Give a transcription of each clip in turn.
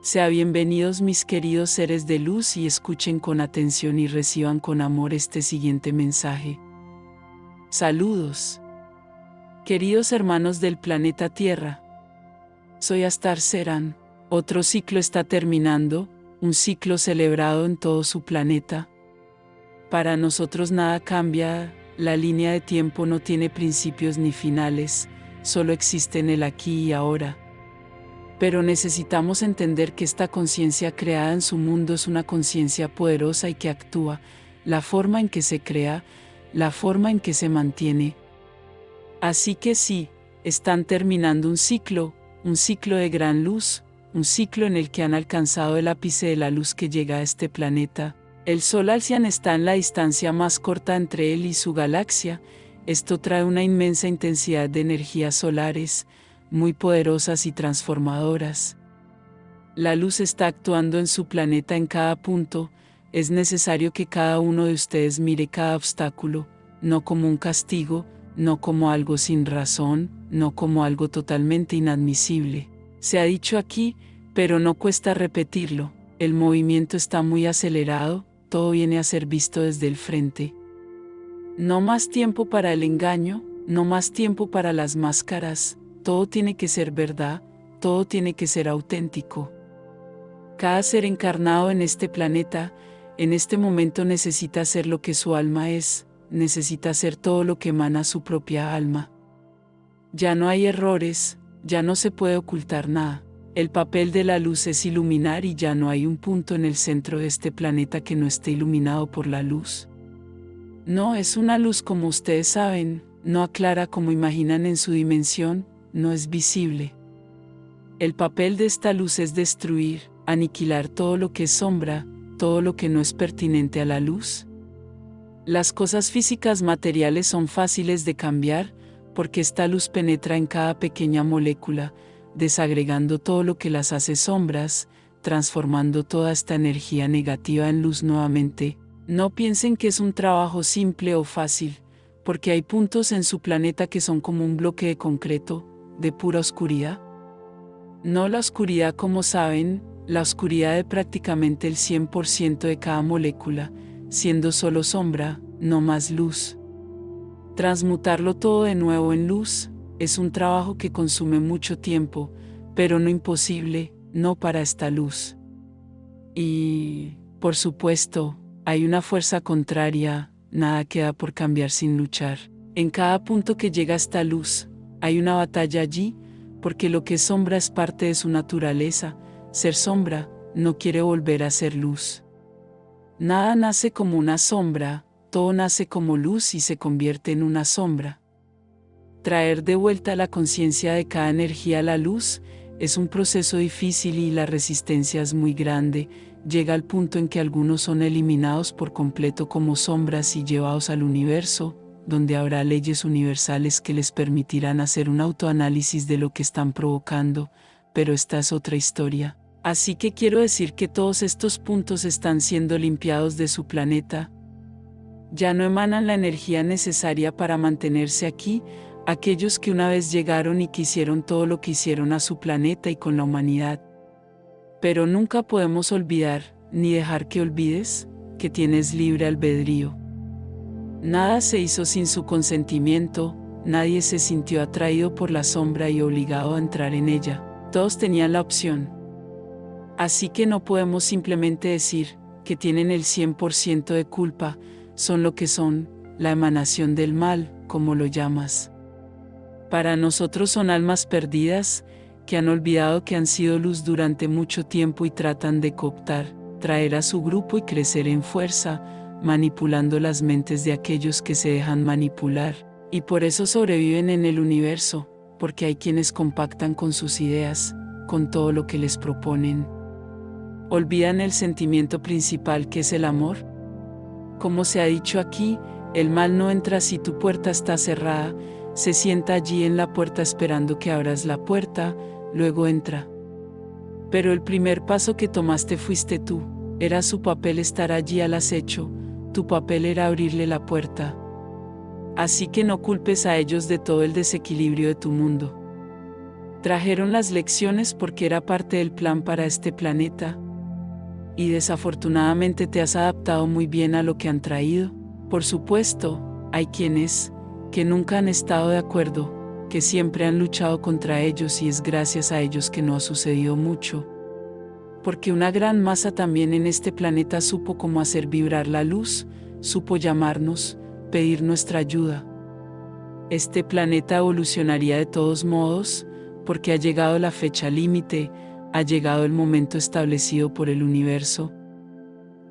Sea bienvenidos mis queridos seres de luz y escuchen con atención y reciban con amor este siguiente mensaje. Saludos. Queridos hermanos del planeta Tierra. Soy Astar Serán. Otro ciclo está terminando, un ciclo celebrado en todo su planeta. Para nosotros nada cambia, la línea de tiempo no tiene principios ni finales, solo existe en el aquí y ahora. Pero necesitamos entender que esta conciencia creada en su mundo es una conciencia poderosa y que actúa, la forma en que se crea, la forma en que se mantiene. Así que sí, están terminando un ciclo de gran luz, un ciclo en el que han alcanzado el ápice de la luz que llega a este planeta. El Sol Alcián está en la distancia más corta entre él y su galaxia. Esto trae una inmensa intensidad de energías solares, muy poderosas y transformadoras. La luz está actuando en su planeta en cada punto. Es necesario que cada uno de ustedes mire cada obstáculo, no como un castigo, no como algo sin razón, no como algo totalmente inadmisible. Se ha dicho aquí, pero no cuesta repetirlo, el movimiento está muy acelerado, todo viene a ser visto desde el frente. No más tiempo para el engaño, no más tiempo para las máscaras, todo tiene que ser verdad, todo tiene que ser auténtico. Cada ser encarnado en este planeta, en este momento necesita ser lo que su alma es, necesita ser todo lo que emana su propia alma. Ya no hay errores, ya no se puede ocultar nada. El papel de la luz es iluminar y ya no hay un punto en el centro de este planeta que no esté iluminado por la luz. No es una luz como ustedes saben, no aclara como imaginan en su dimensión, no es visible. El papel de esta luz es destruir, aniquilar todo lo que es sombra, todo lo que no es pertinente a la luz. Las cosas físicas materiales son fáciles de cambiar, porque esta luz penetra en cada pequeña molécula, desagregando todo lo que las hace sombras, transformando toda esta energía negativa en luz nuevamente. No piensen que es un trabajo simple o fácil, porque hay puntos en su planeta que son como un bloque de concreto, de pura oscuridad. No la oscuridad como saben, la oscuridad de prácticamente el 100% de cada molécula, siendo solo sombra, no más luz. Transmutarlo todo de nuevo en luz, es un trabajo que consume mucho tiempo, pero no imposible, no para esta luz. Y, por supuesto, hay una fuerza contraria, nada queda por cambiar sin luchar. En cada punto que llega esta luz, hay una batalla allí, porque lo que es sombra es parte de su naturaleza, ser sombra, no quiere volver a ser luz. Nada nace como una sombra, todo nace como luz y se convierte en una sombra. Traer de vuelta la conciencia de cada energía a la luz es un proceso difícil y la resistencia es muy grande, llega al punto en que algunos son eliminados por completo como sombras y llevados al universo, donde habrá leyes universales que les permitirán hacer un autoanálisis de lo que están provocando, pero esta es otra historia. Así que quiero decir que todos estos puntos están siendo limpiados de su planeta. Ya no emanan la energía necesaria para mantenerse aquí, aquellos que una vez llegaron y que hicieron todo lo que hicieron a su planeta y con la humanidad. Pero nunca podemos olvidar, ni dejar que olvides, que tienes libre albedrío. Nada se hizo sin su consentimiento, nadie se sintió atraído por la sombra y obligado a entrar en ella, todos tenían la opción. Así que no podemos simplemente decir que tienen el 100% de culpa, son lo que son, la emanación del mal, como lo llamas. Para nosotros son almas perdidas, que han olvidado que han sido luz durante mucho tiempo y tratan de cooptar, traer a su grupo y crecer en fuerza, manipulando las mentes de aquellos que se dejan manipular, y por eso sobreviven en el universo, porque hay quienes compactan con sus ideas, con todo lo que les proponen. ¿Olvidan el sentimiento principal que es el amor? Como se ha dicho aquí, el mal no entra si tu puerta está cerrada, se sienta allí en la puerta esperando que abras la puerta, luego entra. Pero el primer paso que tomaste fuiste tú, era su papel estar allí al acecho, tu papel era abrirle la puerta. Así que no culpes a ellos de todo el desequilibrio de tu mundo. Trajeron las lecciones porque era parte del plan para este planeta. Y desafortunadamente te has adaptado muy bien a lo que han traído. Por supuesto, hay quienes, que nunca han estado de acuerdo, que siempre han luchado contra ellos y es gracias a ellos que no ha sucedido mucho. Porque una gran masa también en este planeta supo cómo hacer vibrar la luz, supo llamarnos, pedir nuestra ayuda. Este planeta evolucionaría de todos modos, porque ha llegado la fecha límite, ha llegado el momento establecido por el universo.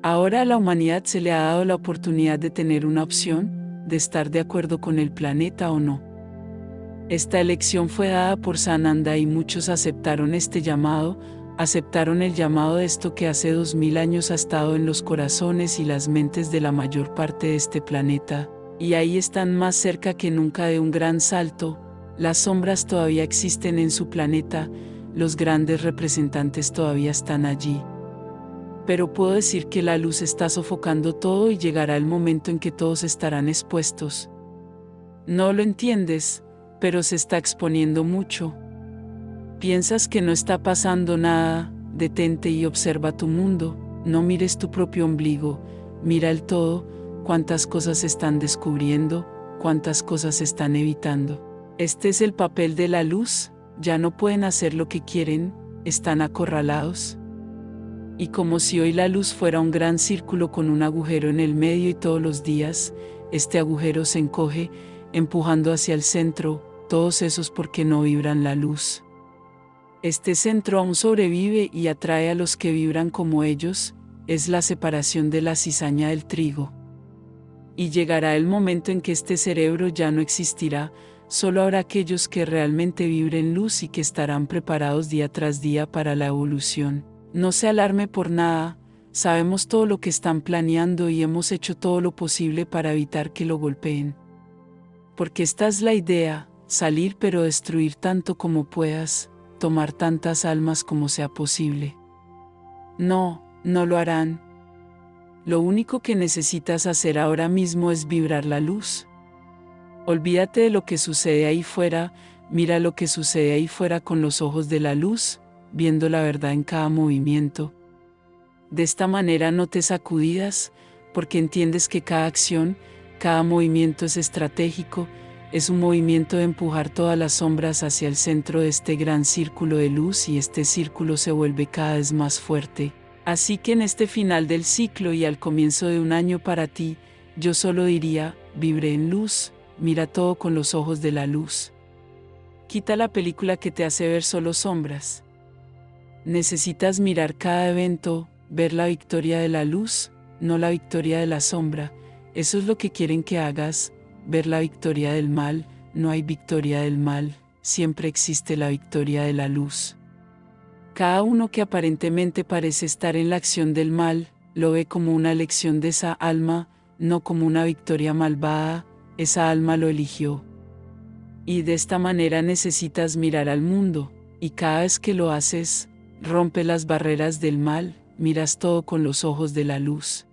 Ahora a la humanidad se le ha dado la oportunidad de tener una opción, de estar de acuerdo con el planeta o no. Esta elección fue dada por Sananda y muchos aceptaron este llamado, aceptaron el llamado de esto que hace 2000 años ha estado en los corazones y las mentes de la mayor parte de este planeta, y ahí están más cerca que nunca de un gran salto. Las sombras todavía existen en su planeta, los grandes representantes todavía están allí. Pero puedo decir que la luz está sofocando todo y llegará el momento en que todos estarán expuestos. No lo entiendes, pero se está exponiendo mucho. Piensas que no está pasando nada, detente y observa tu mundo, no mires tu propio ombligo, mira el todo, cuántas cosas están descubriendo, cuántas cosas están evitando. Este es el papel de la luz, ya no pueden hacer lo que quieren, están acorralados. Y como si hoy la luz fuera un gran círculo con un agujero en el medio y todos los días, este agujero se encoge, empujando hacia el centro, todos esos porque no vibran la luz. Este centro aún sobrevive y atrae a los que vibran como ellos, es la separación de la cizaña del trigo. Y llegará el momento en que este cerebro ya no existirá, solo habrá aquellos que realmente vibren luz y que estarán preparados día tras día para la evolución. No se alarme por nada, sabemos todo lo que están planeando y hemos hecho todo lo posible para evitar que lo golpeen. Porque esta es la idea, salir pero destruir tanto como puedas, tomar tantas almas como sea posible. No, no lo harán. Lo único que necesitas hacer ahora mismo es vibrar la luz. Olvídate de lo que sucede ahí fuera, mira lo que sucede ahí fuera con los ojos de la luz, viendo la verdad en cada movimiento. De esta manera no te sacudidas, porque entiendes que cada acción, cada movimiento es estratégico, es un movimiento de empujar todas las sombras hacia el centro de este gran círculo de luz y este círculo se vuelve cada vez más fuerte. Así que en este final del ciclo y al comienzo de un año para ti, yo solo diría, vibre en luz, mira todo con los ojos de la luz. Quita la película que te hace ver solo sombras. Necesitas mirar cada evento, ver la victoria de la luz, no la victoria de la sombra. Eso es lo que quieren que hagas, ver la victoria del mal. No hay victoria del mal, siempre existe la victoria de la luz. Cada uno que aparentemente parece estar en la acción del mal, lo ve como una elección de esa alma, no como una victoria malvada, esa alma lo eligió. Y de esta manera necesitas mirar al mundo, y cada vez que lo haces, rompe las barreras del mal, miras todo con los ojos de la luz.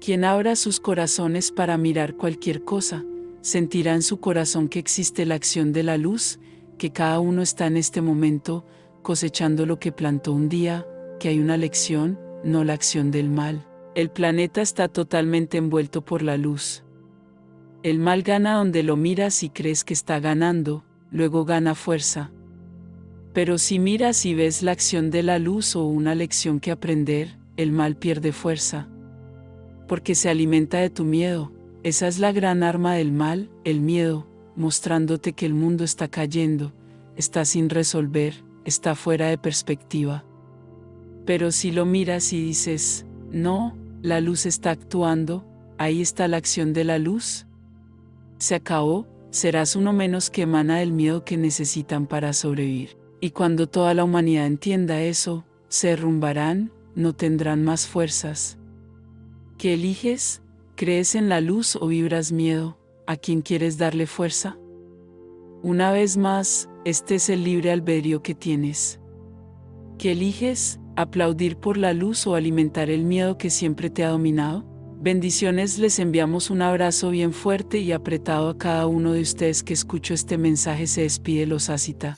Quien abra sus corazones para mirar cualquier cosa, sentirá en su corazón que existe la acción de la luz, que cada uno está en este momento, cosechando lo que plantó un día, que hay una lección, no la acción del mal. El planeta está totalmente envuelto por la luz. El mal gana donde lo miras y crees que está ganando, luego gana fuerza. Pero si miras y ves la acción de la luz o una lección que aprender, el mal pierde fuerza. Porque se alimenta de tu miedo, esa es la gran arma del mal, el miedo, mostrándote que el mundo está cayendo, está sin resolver, está fuera de perspectiva. Pero si lo miras y dices, no, la luz está actuando, ahí está la acción de la luz. Se acabó, serás uno menos que emana del miedo que necesitan para sobrevivir. Y cuando toda la humanidad entienda eso, se derrumbarán, no tendrán más fuerzas. ¿Qué eliges? ¿Crees en la luz o vibras miedo? ¿A quién quieres darle fuerza? Una vez más, este es el libre albedrío que tienes. ¿Qué eliges? ¿Aplaudir por la luz o alimentar el miedo que siempre te ha dominado? Bendiciones, les enviamos un abrazo bien fuerte y apretado a cada uno de ustedes que escuchó este mensaje. Se despide Los Asita.